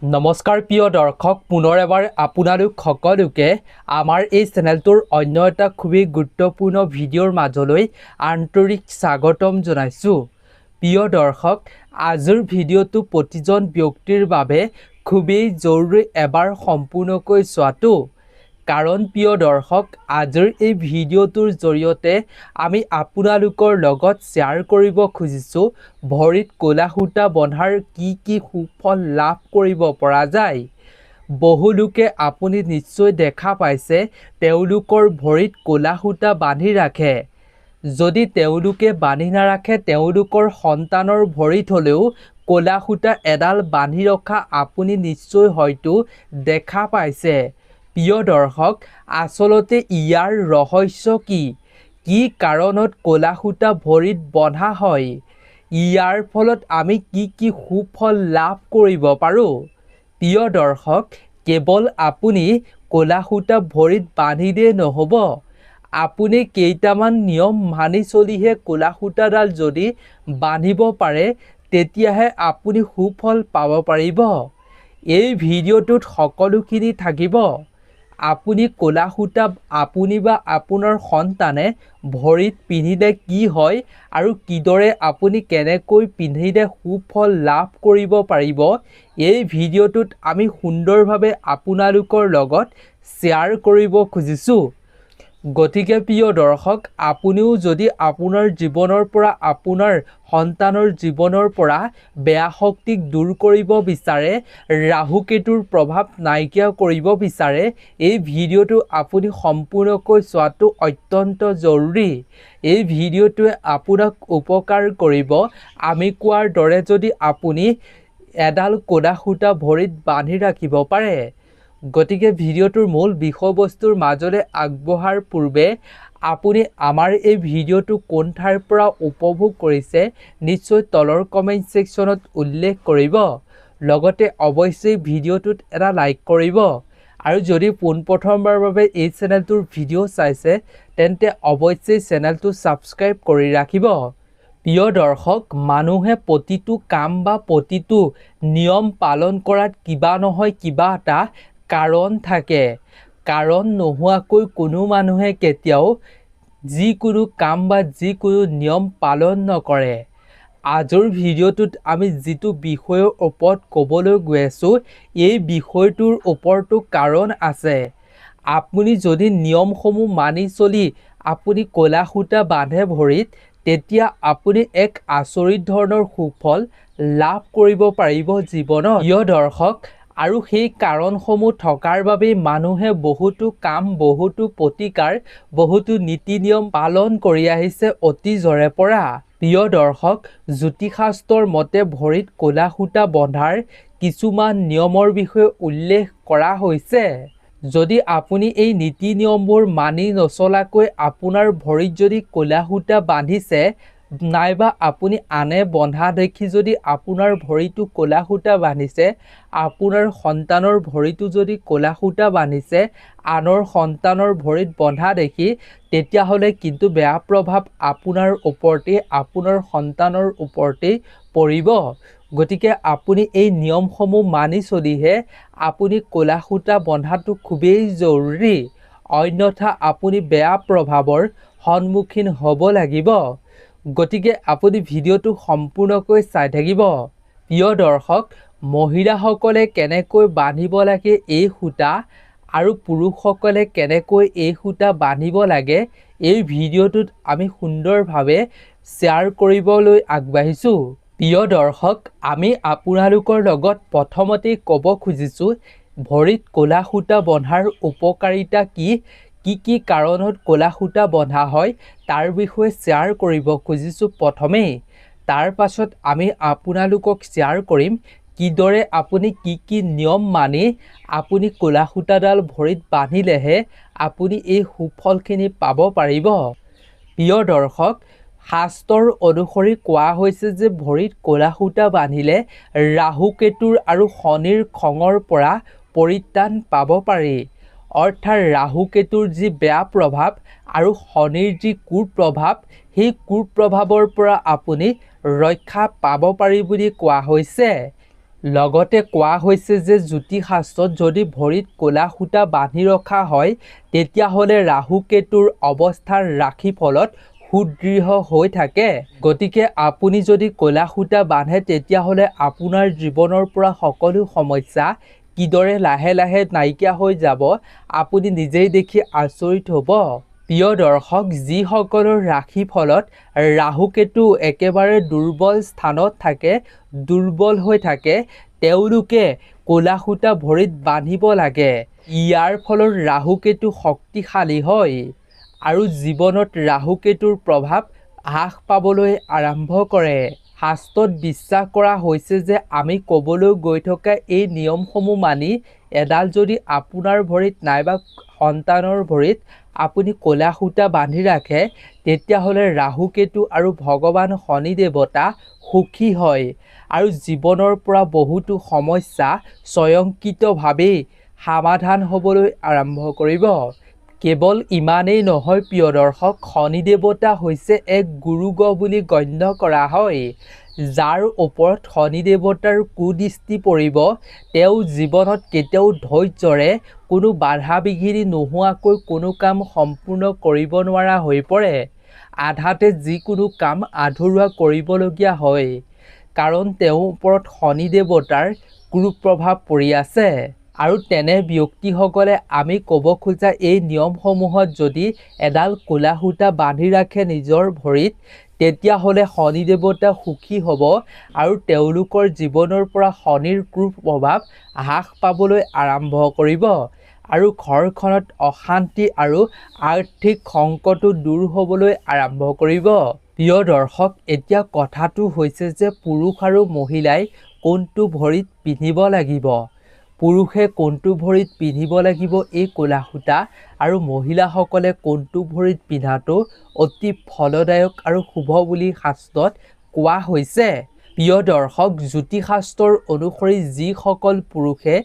নমস্কাৰ প্ৰিয় দৰ্শক, পুনৰ এবাৰ আপোনালোক সকলোকে আমাৰ এই চেনেলটোৰ অন্য এটা খুবেই গুৰুত্বপূৰ্ণ ভিডিঅ'ৰ মাজলৈ আন্তৰিক স্বাগতম জনাইছোঁ। প্ৰিয় দৰ্শক, আজিৰ ভিডিঅ'টো প্ৰতিজন ব্যক্তিৰ বাবে খুবেই জৰুৰী এবাৰ সম্পূৰ্ণকৈ চোৱাটো। কাৰণ প্ৰিয় দৰ্শক, আজিৰ এই ভিডিঅ'টোৰ জৰিয়তে আমি আপোনালোকৰ লগত শ্বেয়াৰ কৰিব খুজিছোঁ ভৰিত ক'লা সূতা বন্ধাৰ কি সুফল লাভ কৰিব পৰা যায়। বহু লোকে আপুনি নিশ্চয় দেখা পাইছে তেওঁলোকৰ ভৰিত ক'লা সূতা বান্ধি ৰাখে। যদি তেওঁলোকে বান্ধি নাৰাখে তেওঁলোকৰ সন্তানৰ ভৰিত হ'লেও ক'লা সূতা এডাল বান্ধি ৰখা আপুনি নিশ্চয় হয়তো দেখা পাইছে। প্ৰিয় দৰ্শক, আচলতে ইয়াৰ ৰহস্য কি? কি কাৰণত ক'লা সূতা ভৰিত বন্ধা হয়? ইয়াৰ ফলত আমি কি সুফল লাভ কৰিব পাৰোঁ? প্ৰিয় দৰ্শক, কেৱল আপুনি ক'লা সূতা ভৰিত বান্ধিলেই নহ'ব। আপুনি কেইটামান নিয়ম মানি চলিহে ক'লা সূতাডাল যদি বান্ধিব পাৰে তেতিয়াহে আপুনি সুফল পাব পাৰিব। এই ভিডিঅ'টোত সকলোখিনি থাকিব। আপুনি ক'লা সূতা আপুনি বা আপোনাৰ সন্তানে ভৰিত পিন্ধিলে কি হয় আৰু কিদৰে আপুনি কেনেকৈ পিন্ধিলে সুফল লাভ কৰিব পাৰিব, এই ভিডিঅ'টোত আমি সুন্দৰভাৱে আপোনালোকৰ লগত শ্বেয়াৰ কৰিব খুজিছোঁ। গতিকে প্ৰিয় দৰ্শক, আপুনিও যদি আপোনাৰ জীৱনৰ পৰা আপোনাৰ সন্তানৰ জীৱনৰ পৰা বেয়া শক্তিক দূৰ কৰিব বিচাৰে, ৰাহু কেতুৰ প্ৰভাৱ নাইকিয়া কৰিব বিচাৰে, এই ভিডিঅ'টো আপুনি সম্পূৰ্ণকৈ চোৱাটো অত্যন্ত জৰুৰী। এই ভিডিঅ'টোৱে আপোনাক উপকাৰ কৰিব। আমি কোৱাৰ দৰে যদি আপুনি এডাল ক'লা সূতা ভৰিত বান্ধি ৰাখিব পাৰে। গতিকে ভিডিঅ'টোৰ মূল বিষয়বস্তুৰ মাজলৈ আগবঢ়াৰ পূৰ্বে আপুনি আমাৰ এই ভিডিঅ'টো কোন ঠাইৰ পৰা উপভোগ কৰিছে নিশ্চয় তলৰ কমেণ্ট ছেকশ্যনত উল্লেখ কৰিব। লগতে অৱশ্যেই ভিডিঅ'টোত এটা লাইক কৰিব। আৰু যদি পোনপ্ৰথমবাৰৰ বাবে এই চেনেলটোৰ ভিডিঅ' চাইছে তেন্তে অৱশ্যেই চেনেলটো ছাবস্ক্ৰাইব কৰি ৰাখিব। প্ৰিয় দৰ্শক, মানুহে প্ৰতিটো কাম বা প্ৰতিটো নিয়ম পালন কৰাত কিবা নহয় কিবা এটা কাৰণ থাকে। কাৰণ নোহোৱাকৈ কোনো মানুহে কেতিয়াও যিকোনো কাম বা যিকোনো নিয়ম পালন নকৰে। আজিৰ ভিডিঅ'টোত আমি যিটো বিষয়ৰ ওপৰত ক'বলৈ গৈ আছোঁ, এই বিষয়টোৰ ওপৰতো কাৰণ আছে। আপুনি যদি নিয়মসমূহ মানি চলি আপুনি ক'লা সূতা বান্ধে ভৰিত, তেতিয়া আপুনি এক আচৰিত ধৰণৰ সুফল লাভ কৰিব পাৰিব জীৱনত। প্ৰিয় দৰ্শক, আৰু সেই কাৰণসমূহ থকাৰ বাবেই মানুহে বহুতো কাম, বহুতো প্ৰতিকাৰ, বহুতো নীতি নিয়ম পালন কৰি আহিছে অতীজৰে পৰা। প্ৰিয় দৰ্শক, জ্যোতিষশাস্ত্ৰৰ মতে ভৰিত ক'লা সূতা বন্ধাৰ কিছুমান নিয়মৰ বিষয়ে উল্লেখ কৰা হৈছে। যদি আপুনি এই নীতি নিয়মবোৰ মানি নচলাকৈ আপোনাৰ ভৰিত যদি ক'লা সূতা বান্ধিছে, নাইবা আপুনি আনে বন্ধা দেখি যদি আপোনাৰ ভৰিটো ক'লা সূতা বান্ধিছে, আপোনাৰ সন্তানৰ ভৰিটো যদি ক'লা সূতা বান্ধিছে আনৰ সন্তানৰ ভৰিত বন্ধা দেখি, তেতিয়াহ'লে কিন্তু বেয়া প্ৰভাৱ আপোনাৰ ওপৰতেই, আপোনাৰ সন্তানৰ ওপৰতেই পৰিব। গতিকে আপুনি এই নিয়মসমূহ মানি চলিহে আপুনি ক'লা সূতা বন্ধাটো খুবেই জৰুৰী। অন্যথা আপুনি বেয়া প্ৰভাৱৰ সন্মুখীন হ'ব লাগিব। গতিকে আপুনি ভিডিঅ'টো সম্পূৰ্ণকৈ চাই থাকিব। প্ৰিয় দৰ্শক, মহিলাসকলে কেনেকৈ বান্ধিব লাগে এই সূতা আৰু পুৰুষসকলে কেনেকৈ এই সূতা বান্ধিব লাগে, এই ভিডিঅ'টোত আমি সুন্দৰভাৱে শ্বেয়াৰ কৰিবলৈ আগবাঢ়িছোঁ। প্ৰিয় দৰ্শক, আমি আপোনালোকৰ লগত প্ৰথমতেই ক'ব খুজিছোঁ ভৰিত ক'লা সূতা বন্ধাৰ উপকাৰিতা কি কাৰণত ক'লা সূতা বন্ধা হয় তাৰ বিষয়ে শ্বেয়াৰ কৰিব খুজিছোঁ প্ৰথমেই। তাৰ পাছত আমি আপোনালোকক শ্বেয়াৰ কৰিম কিদৰে আপুনি কি নিয়ম মানি আপুনি ক'লা সূতাডাল ভৰিত বান্ধিলেহে আপুনি এই সুফলখিনি পাব পাৰিব। প্ৰিয় দৰ্শক, শাস্ত্ৰৰ অনুসৰি কোৱা হৈছে যে ভৰিত ক'লা সূতা বান্ধিলে ৰাহু কেতুৰ আৰু শনিৰ খঙৰ পৰা পৰিত্ৰাণ পাব পাৰি। অৰ্থাৎ ৰাহু কেতুৰ যি বেয়া প্ৰভাৱ আৰু শনিৰ যি কুপ্ৰভাৱ, সেই কুপ্ৰভাৱৰ পৰা আপুনি ৰক্ষা পাব পাৰি বুলি কোৱা হৈছে। লগতে কোৱা হৈছে যে জ্যোতিষশাস্ত্ৰত যদি ভৰিত ক'লা সূতা বান্ধি ৰখা হয় তেতিয়াহ'লে ৰাহু কেতুৰ অৱস্থাৰ ৰাশিফলত সুদৃঢ় হৈ থাকে। গতিকে আপুনি যদি ক'লা সূতা বান্ধে তেতিয়াহ'লে আপোনাৰ জীৱনৰ পৰা সকলো সমস্যা কিদৰে লাহে লাহে নাইকিয়া হৈ যাব আপুনি নিজেই দেখি আচৰিত হ'ব। প্ৰিয় দৰ্শক, যিসকলৰ ৰাশিফলত ৰাহু কেতু একেবাৰে দুৰ্বল স্থানত থাকে, দুৰ্বল হৈ থাকে, তেওঁলোকে ক'লা সূতা ভৰিত বান্ধিব লাগে। ইয়াৰ ফলত ৰাহু কেতু শক্তিশালী হয় আৰু জীৱনত ৰাহু কেতুৰ প্ৰভাৱ হ্ৰাস পাবলৈ আৰম্ভ কৰে। শাস্ত্ৰত বিশ্বাস কৰা হৈছে যে আমি ক'বলৈ গৈ থকা এই নিয়মসমূহ মানি এডাল যদি আপোনাৰ ভৰিত নাইবা সন্তানৰ ভৰিত আপুনি ক'লা সূতা বান্ধি ৰাখে তেতিয়াহ'লে ৰাহু কেতু আৰু ভগৱান শনি দেৱতা সুখী হয় আৰু জীৱনৰ পৰা বহুতো সমস্যা স্বয়ংক্ৰিয়ভাৱেই সমাধান হ'বলৈ আৰম্ভ কৰিব। কেৱল ইমানেই নহয় প্ৰিয় দৰ্শক, শনি দেৱতা হৈছে এক গুৰুগ্ৰহ বুলি গণ্য কৰা হয়। যাৰ ওপৰত শনি দেৱতাৰ কুদৃষ্টি পৰিব তেওঁ জীৱনত কেতিয়াও ধৈৰ্য্যৰে কোনো বাধা বিঘিনি নোহোৱাকৈ কোনো কাম সম্পূৰ্ণ কৰিব নোৱাৰা হৈ পৰে। আধাতে যিকোনো কাম আধৰুৱা কৰিবলগীয়া হয়, কাৰণ তেওঁৰ ওপৰত শনি দেৱতাৰ কুপ্ৰভাৱ পৰি আছে। আৰু তেনে ব্যক্তিসকলে আমি ক'ব খোজা এই নিয়মসমূহত যদি এডাল ক'লা সূতা বান্ধি ৰাখে নিজৰ ভৰিত তেতিয়াহ'লে শনি দেৱতা সুখী হ'ব আৰু তেওঁলোকৰ জীৱনৰ পৰা শনিৰ কুপ্ৰভাৱ হ্ৰাস পাবলৈ আৰম্ভ কৰিব আৰু ঘৰখনত অশান্তি আৰু আৰ্থিক সংকটো দূৰ হ'বলৈ আৰম্ভ কৰিব। প্ৰিয় দৰ্শক, এতিয়া কথাটো হৈছে যে পুৰুষ আৰু মহিলাই কোনটো ভৰিত পিন্ধিব লাগিব। পুৰুষে কোনটো ভৰিত পিন্ধিব লাগিব এই ক'লা সূতা আৰু মহিলাসকলে কোনটো ভৰিত পিন্ধাটো অতি ফলদায়ক আৰু শুভ বুলি শাস্ত্ৰত কোৱা হৈছে। প্ৰিয় দৰ্শক, জ্যোতিষশাস্ত্ৰৰ অনুসৰি যিসকল পুৰুষে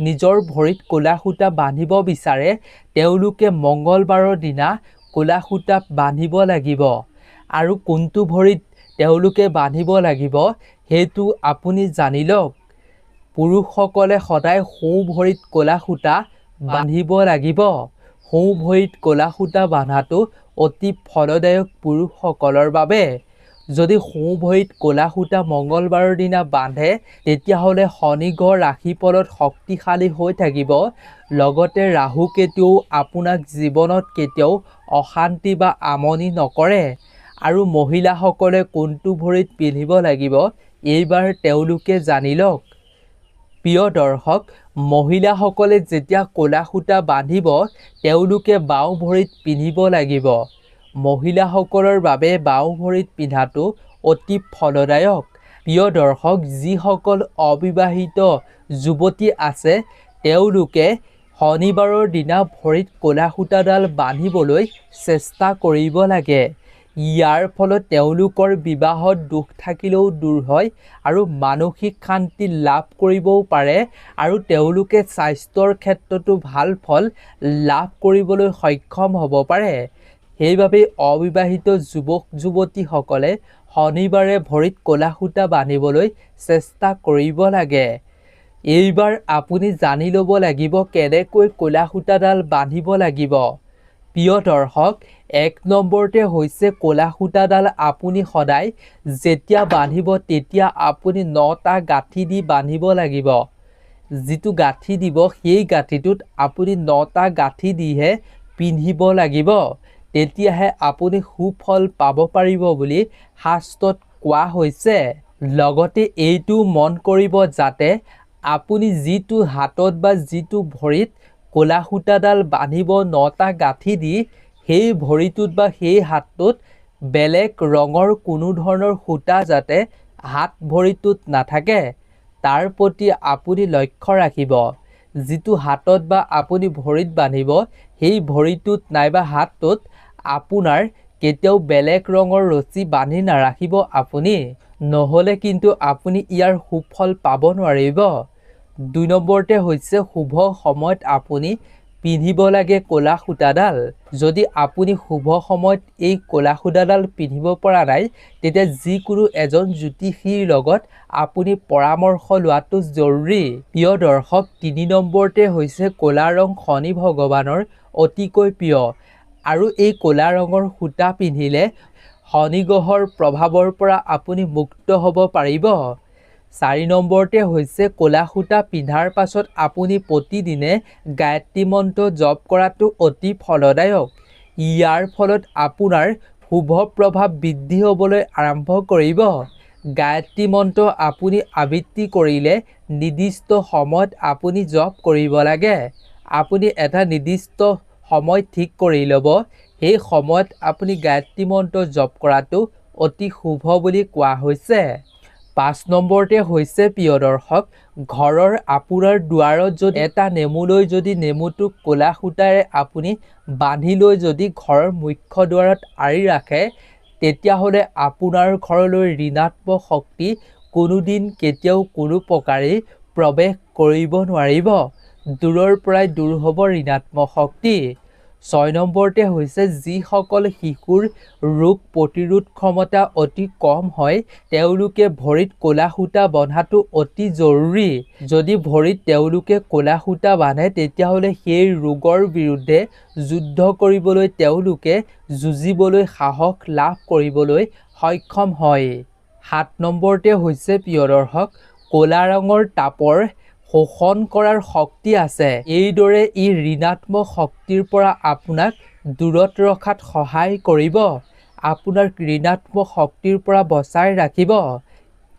নিজৰ ভৰিত ক'লা সূতা বান্ধিব বিচাৰে তেওঁলোকে মঙ্গলবাৰৰ দিনা ক'লা সূতা বান্ধিব লাগিব। আৰু কোনটো ভৰিত তেওঁলোকে বান্ধিব লাগিব সেইটো আপুনি জানি লওক। পুৰুষসকলে সদায় সোঁ ভৰিত ক'লা সূতা বান্ধিব লাগিব। সোঁ ভৰিত ক'লা সূতা বান্ধাটো অতি ফলদায়ক পুৰুষসকলৰ বাবে। যদি সোঁ ভৰিত ক'লা সূতা মঙ্গলবাৰৰ দিনা বান্ধে তেতিয়াহ'লে শনি গ্ৰহ ৰাশিফলত শক্তিশালী হৈ থাকিব। লগতে ৰাহু কেতুও আপোনাক জীৱনত কেতিয়াও অশান্তি বা আমনি নকৰে। আৰু মহিলাসকলে কোনটো ভৰিত পিন্ধিব লাগিব এইবাৰ তেওঁলোকে জানি লওক। প্ৰিয় দৰ্শক, মহিলাসকলে যেতিয়া ক'লা সূতা বান্ধিব তেওঁলোকে বাওঁ ভৰিত পিন্ধিব লাগিব। মহিলাসকলৰ বাবে বাওঁ ভৰিত পিন্ধাটো অতি ফলদায়ক। প্ৰিয় দৰ্শক, যিসকল অবিবাহিত যুৱতী আছে তেওঁলোকে শনিবাৰৰ দিনা ভৰিত ক'লা সূতাডাল বান্ধিবলৈ চেষ্টা কৰিব লাগে। ইয়াৰ ফলত তেওঁলোকৰ বিবাহত দুখ থাকিলেও দূৰ হয় আৰু মানসিক শান্তি লাভ কৰিবও পাৰে আৰু তেওঁলোকে স্বাস্থ্যৰ ক্ষেত্ৰতো ভাল ফল লাভ কৰিবলৈ সক্ষম হ'ব পাৰে। সেইবাবে অবিবাহিত যুৱক যুৱতীসকলে শনিবাৰে ভৰিত ক'লা সূতা বান্ধিবলৈ চেষ্টা কৰিব লাগে। এইবাৰ আপুনি জানি ল'ব লাগিব কেনেকৈ ক'লা সূতাডাল বান্ধিব লাগিব। প্ৰিয় দৰ্শক, ১ নম্বৰতে হৈছে ক'লা সূতাডাল আপুনি সদায় যেতিয়া বান্ধিব তেতিয়া আপুনি ৯টা গাঁঠি দি বান্ধিব লাগিব। যিটো গাঁঠি দিব সেই গাঁঠিটোত আপুনি 9টা গাঁঠি দিহে পিন্ধিব লাগিব। তেতিয়াহে আপুনি সুফল পাব পাৰিব বুলি শাস্ত্ৰত কোৱা হৈছে। লগতে এইটো মন কৰিব যাতে আপুনি যিটো হাতত বা যিটো ভৰিত ক'লা সূতাডাল বান্ধিব 9টা গাঁঠি দি সেই ভৰিটোত বা সেই হাতটোত বেলেগ ৰঙৰ কোনো ধৰণৰ সূতা যাতে হাত ভৰিটোত নাথাকে তাৰ প্ৰতি আপুনি লক্ষ্য ৰাখিব। যিটো হাতত বা আপুনি ভৰিত বান্ধিব সেই ভৰিটোত নাইবা হাতটোত আপোনাৰ কেতিয়াও বেলেগ ৰঙৰ ৰছী বান্ধি নাৰাখিব আপুনি, নহ'লে কিন্তু আপুনি ইয়াৰ সুফল পাব নোৱাৰিব। ২ নম্বৰতে হৈছে শুভ সময়ত আপুনি পিন্ধিব লাগে ক'লা সূতাডাল। যদি আপুনি শুভ সময়ত এই ক'লা সূতাডাল পিন্ধিব পৰা নাই তেতিয়া যিকোনো এজন জ্যোতিষীৰ লগত আপুনি পৰামৰ্শ লোৱাটো জৰুৰী। প্ৰিয় দৰ্শক, ৩ নম্বৰতে হৈছে ক'লা ৰং শনি ভগৱানৰ অতিকৈ প্ৰিয় আৰু এই ক'লা ৰঙৰ সূতা পিন্ধিলে শনি গ্ৰহৰ প্ৰভাৱৰ পৰা আপুনি মুক্ত হ'ব পাৰিব। ৪ নম্বৰতে হৈছে ক'লা সূতা পিন্ধাৰ পাছত আপুনি প্ৰতিদিনে গায়ত্ৰী মন্ত্ৰ জপ কৰাটো অতি ফলদায়ক। ইয়াৰ ফলত আপোনাৰ শুভ প্ৰভাৱ বৃদ্ধি হ'বলৈ আৰম্ভ কৰিব। গায়ত্ৰী মন্ত্ৰ আপুনি আবৃত্তি কৰিলে নিৰ্দিষ্ট সময়ত আপুনি জপ কৰিব লাগে। আপুনি এটা নিৰ্দিষ্ট সময় ঠিক কৰি ল'ব, সেই সময়ত আপুনি গায়ত্ৰী মন্ত্ৰ জপ কৰাটো অতি শুভ বুলি কোৱা হৈছে। ৫ নম্বৰতে হৈছে প্ৰিয় দৰ্শক, ঘৰৰ আপোনাৰ দুৱাৰত যদি এটা নেমু লৈ যদি নেমুটো ক'লা সূতাৰে আপুনি বান্ধি লৈ যদি ঘৰৰ মুখ্য দুৱাৰত আঁৰি ৰাখে তেতিয়াহ'লে আপোনাৰ ঘৰলৈ ঋণাত্মক শক্তি কোনোদিন কেতিয়াও কোনো প্ৰকাৰেই প্ৰৱেশ কৰিব নোৱাৰিব। দূৰৰ পৰাই দূৰ হ'ব ঋণাত্মক শক্তি। ৬ নম্বৰতে হৈছে যিসকল শিশুৰ ৰোগ প্ৰতিৰোধ ক্ষমতা অতি কম হয় তেওঁলোকে ভৰিত ক'লা সূতা বন্ধাটো অতি জৰুৰী। যদি ভৰিত তেওঁলোকে ক'লা সূতা বান্ধে তেতিয়াহ'লে সেই ৰোগৰ বিৰুদ্ধে যুদ্ধ কৰিবলৈ তেওঁলোকে যুঁজিবলৈ সাহস লাভ কৰিবলৈ সক্ষম হয়। ৭ নম্বৰতে হৈছে প্ৰিয় দৰ্শক, ক'লা ৰঙৰ তাপৰ শোষণ কৰাৰ শক্তি আছে। এইদৰে ই ঋণাত্মক শক্তিৰ পৰা আপোনাক দূৰত ৰখাত সহায় কৰিব, আপোনাক ঋণাত্মক শক্তিৰ পৰা বচাই ৰাখিব।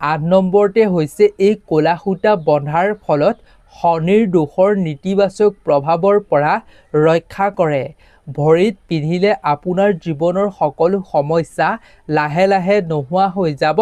৮ নম্বৰতে হৈছে এই ক'লা সূতা বন্ধাৰ ফলত শনিৰ দোষৰ নেতিবাচক প্ৰভাৱৰ পৰা ৰক্ষা কৰে। ভৰিত পিন্ধিলে আপোনাৰ জীৱনৰ সকলো সমস্যা লাহে লাহে নোহোৱা হৈ যাব।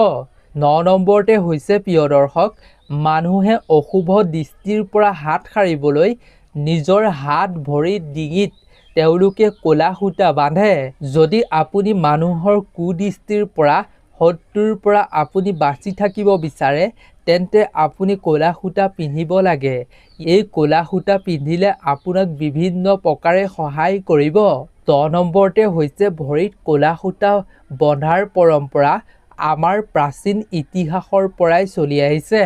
৯ নম্বৰতে হৈছে প্ৰিয় দৰ্শক, মানুহে অশুভ দৃষ্টিৰ পৰা হাত সাৰিবলৈ নিজৰ হাত ভৰি ডিঙিত তেওঁলোকে ক'লা সূতা বান্ধে। যদি আপুনি মানুহৰ কুদৃষ্টিৰ পৰা শত্ৰুৰ পৰা আপুনি বাচি থাকিব বিচাৰে তেন্তে আপুনি ক'লা সূতা পিন্ধিব লাগে। এই ক'লা সূতা পিন্ধিলে আপোনাক বিভিন্ন প্ৰকাৰে সহায় কৰিব। ১০ নম্বৰতে হৈছে ভৰিত ক'লা সূতা বন্ধাৰ পৰম্পৰা আমাৰ প্ৰাচীন ইতিহাসৰ পৰাই চলি আহিছে।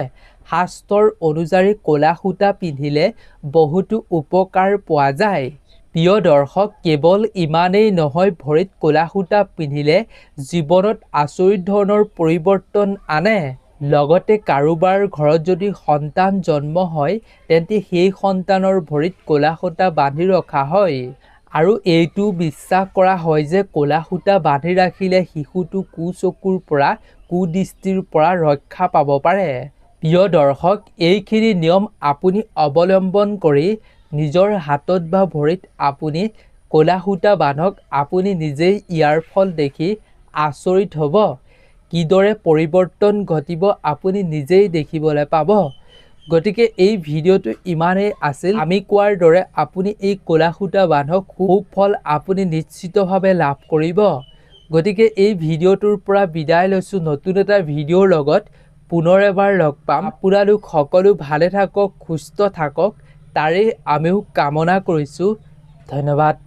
শাস্ত্ৰৰ অনুযায়ী ক'লা সূতা পিন্ধিলে বহুতো উপকাৰ পোৱা যায়। প্ৰিয় দৰ্শক, কেৱল ইমানেই নহয়, ভৰিত ক'লা সূতা পিন্ধিলে জীৱনত আচৰিত ধৰণৰ পৰিৱৰ্তন আনে। লগতে কাৰোবাৰ ঘৰত যদি সন্তান জন্ম হয় তেন্তে সেই সন্তানৰ ভৰিত ক'লা সূতা বান্ধি ৰখা হয় আৰু এইটো বিশ্বাস কৰা হয় যে ক'লা সূতা বান্ধি ৰাখিলে শিশুটো কুচকুৰ পৰা কুদৃষ্টিৰ পৰা ৰক্ষা পাব পাৰে। প্ৰিয় দৰ্শক, এইখিনি নিয়ম আপুনি অৱলম্বন কৰি নিজৰ হাতত বা ভৰিত আপুনি ক'লা সূতা বান্ধক। আপুনি নিজেই ইয়াৰ ফল দেখি আচৰিত হ'ব। কিদৰে পৰিৱৰ্তন ঘটিব আপুনি নিজেই দেখিবলৈ পাব। গতিকে এই ভিডিঅ'টো ইমানেই আছিল। আমি কোৱাৰ দৰে আপুনি এই ক'লা সূতা বান্ধক, সুফল আপুনি নিশ্চিতভাৱে লাভ কৰিব। গতিকে এই ভিডিঅ'টোৰ পৰা বিদায় লৈছোঁ নতুন এটা ভিডিঅ'ৰ লগত। পুনৰ এবাৰ লগ পাম। আপোনালোক সকলো ভালে থাকক, সুস্থ থাকক, তাৰেই আমিও কামনা কৰিছোঁ। ধন্যবাদ।